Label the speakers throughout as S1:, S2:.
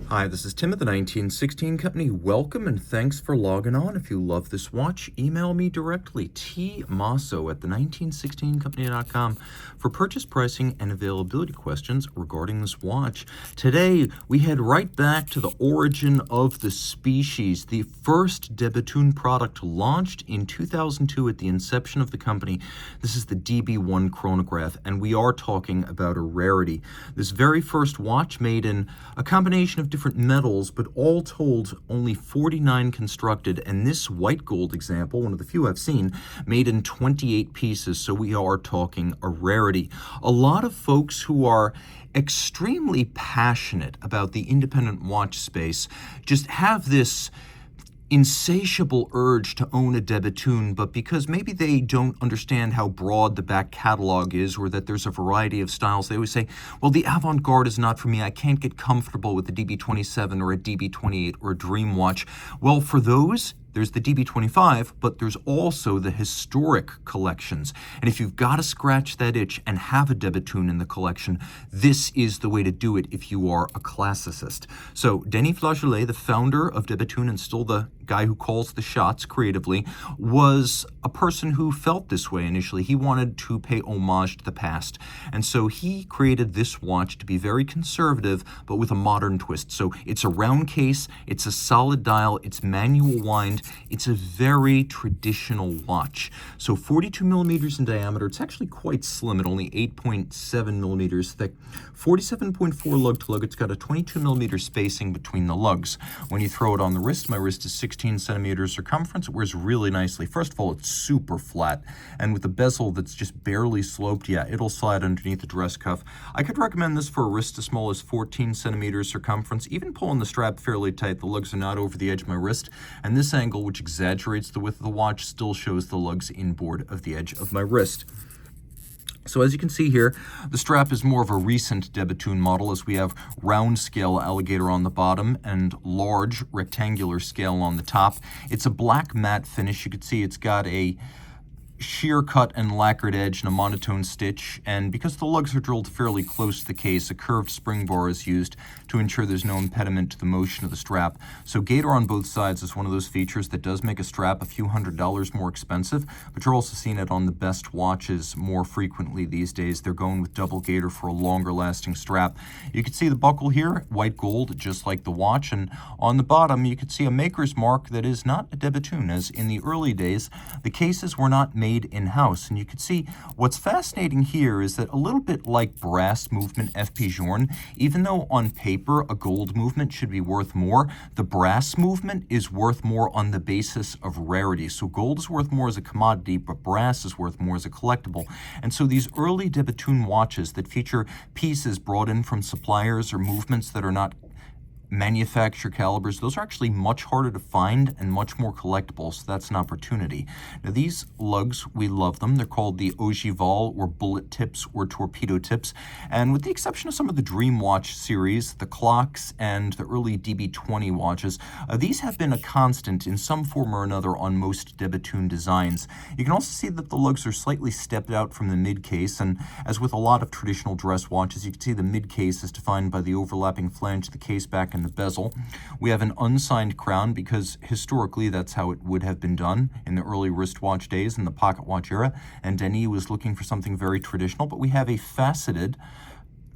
S1: Hi, this is Tim at the 1916 Company. Welcome and thanks for logging on. If you love this watch, email me directly, Mosso at the1916company.com for purchase pricing and availability questions regarding this watch. Today, we head right back to the origin of the species. The first de Bethune product launched in 2002 at the inception of the company. This is the DB1 chronograph, and we are talking about a rarity. This very first watch made in a combination of different metals, but all told, only 49 constructed, and this white gold example, one of the few I've seen, made in 28 pieces, so we are talking a rarity. A lot of folks who are extremely passionate about the independent watch space just have this insatiable urge to own a de Bethune, but because maybe they don't understand how broad the back catalog is, or that there's a variety of styles, they always say, well, the avant-garde is not for me. I can't get comfortable with a DB27 or a DB28 or a Dream watch. Well, for those, there's the DB25, but there's also the historic collections. And if you've got to scratch that itch and have a de Bethune in the collection, this is the way to do it if you are a classicist. So Denis Flageolet, the founder of de Bethune and still the guy who calls the shots creatively, was a person who felt this way initially. He wanted to pay homage to the past. And so he created this watch to be very conservative, but with a modern twist. So it's a round case, it's a solid dial, it's manual wind. It's a very traditional watch. So 42 millimeters in diameter. It's actually quite slim at only 8.7 millimeters thick. 47.4 lug-to-lug. It's got a 22 millimeter spacing between the lugs. When you throw it on the wrist, my wrist is 16 centimeters circumference. It wears really nicely. First of all, it's super flat. And with a bezel that's just barely sloped, yeah, it'll slide underneath the dress cuff. I could recommend this for a wrist as small as 14 centimeters circumference. Even pulling the strap fairly tight, the lugs are not over the edge of my wrist. And this angle, which exaggerates the width of the watch, still shows the lugs inboard of the edge of my wrist. So as you can see here, the strap is more of a recent de Bethune model, as we have round scale alligator on the bottom and large rectangular scale on the top. It's a black matte finish. You can see it's got a shear cut and lacquered edge and a monotone stitch, and because the lugs are drilled fairly close to the case, a curved spring bar is used to ensure there's no impediment to the motion of the strap. So gator on both sides is one of those features that does make a strap a few $100s more expensive, but you're also seeing it on the best watches more frequently these days. They're going with double gator for a longer lasting strap. You can see the buckle here, white gold, just like the watch, and on the bottom you can see a maker's mark that is not a de Bethune, as in the early days the cases were not made in-house. And you can see what's fascinating here is that a little bit like brass movement FP Journe, even though on paper a gold movement should be worth more, the brass movement is worth more on the basis of rarity. So gold is worth more as a commodity, but brass is worth more as a collectible. And so these early de Bethune watches that feature pieces brought in from suppliers or movements that are not manufacture calibers, those are actually much harder to find and much more collectible, so that's an opportunity. Now these lugs, we love them. They're called the ogival, or bullet tips, or torpedo tips, and with the exception of some of the Dream watch series, the clocks, and the early DB20 watches, these have been a constant in some form or another on most de Bethune designs. You can also see that the lugs are slightly stepped out from the mid case, and as with a lot of traditional dress watches, you can see the mid case is defined by the overlapping flange of the case back and the bezel. We have an unsigned crown because historically that's how it would have been done in the early wristwatch days in the pocket watch era, and Denis was looking for something very traditional, but we have a faceted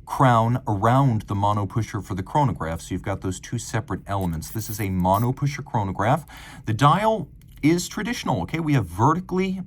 S1: crown around the mono pusher for the chronograph, so you've got those two separate elements. This is a mono pusher chronograph. The dial is traditional, okay? We have vertically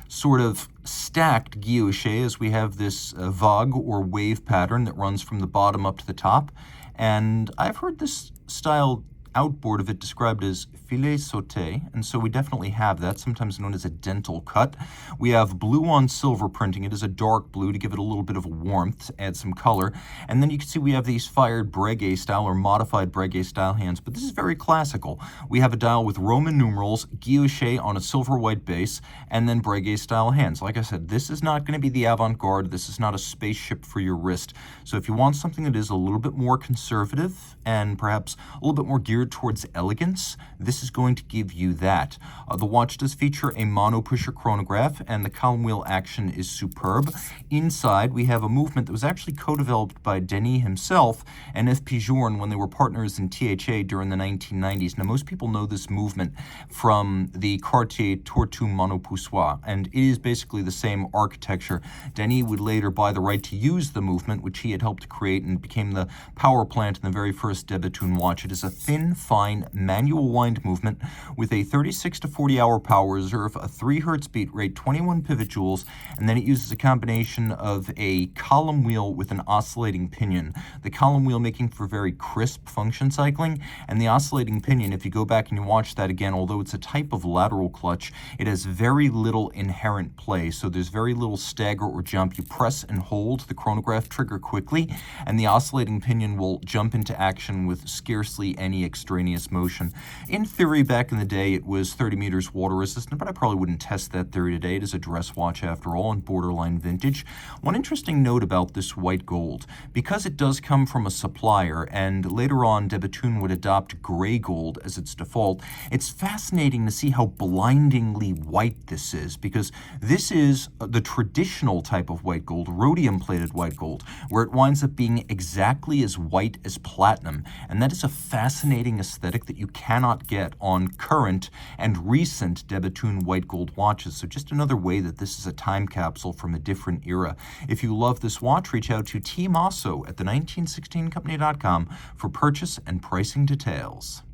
S1: sort of stacked guilloche, as we have this vague or wave pattern that runs from the bottom up to the top. And I've heard this style outboard of it described as filet sauté, and so we definitely have that, sometimes known as a dental cut. We have blue on silver printing. It is a dark blue to give it a little bit of a warmth, add some color. And then you can see we have these fired Breguet style or modified Breguet style hands, but this is very classical. We have a dial with Roman numerals, guilloche on a silver white base, and then Breguet style hands. Like I said, this is not going to be the avant-garde. This is not a spaceship for your wrist. So if you want something that is a little bit more conservative and perhaps a little bit more geared geared towards elegance, this is going to give you that. The watch does feature a mono-pusher chronograph, and the column wheel action is superb. Inside, we have a movement that was actually co-developed by Denis himself and F.P. Journe when they were partners in THA during the 1990s. Now, most people know this movement from the Cartier Tortue Monopoussoir, and it is basically the same architecture. Denis would later buy the right to use the movement, which he had helped create, and became the power plant in the very first Bethune watch. It is a thin, fine, manual wind movement with a 36 to 40 hour power reserve, a 3 Hz beat rate, 21 pivot joules, and then it uses a combination of a column wheel with an oscillating pinion. The column wheel making for very crisp function cycling, and the oscillating pinion, if you go back and you watch that again, although it's a type of lateral clutch, it has very little inherent play, so there's very little stagger or jump. You press and hold the chronograph trigger quickly, and the oscillating pinion will jump into action with scarcely any extraneous motion. In theory, back in the day, it was 30 meters water resistant, but I probably wouldn't test that theory today. It is a dress watch after all, and borderline vintage. One interesting note about this white gold, because it does come from a supplier, and later on Bethune would adopt gray gold as its default, it's fascinating to see how blindingly white this is, because this is the traditional type of white gold, rhodium-plated white gold, where it winds up being exactly as white as platinum, and that is a fascinating aesthetic that you cannot get on current and recent Bethune white gold watches. So just another way that this is a time capsule from a different era. If you love this watch, reach out to Team Mosso at the 1916company.com for purchase and pricing details.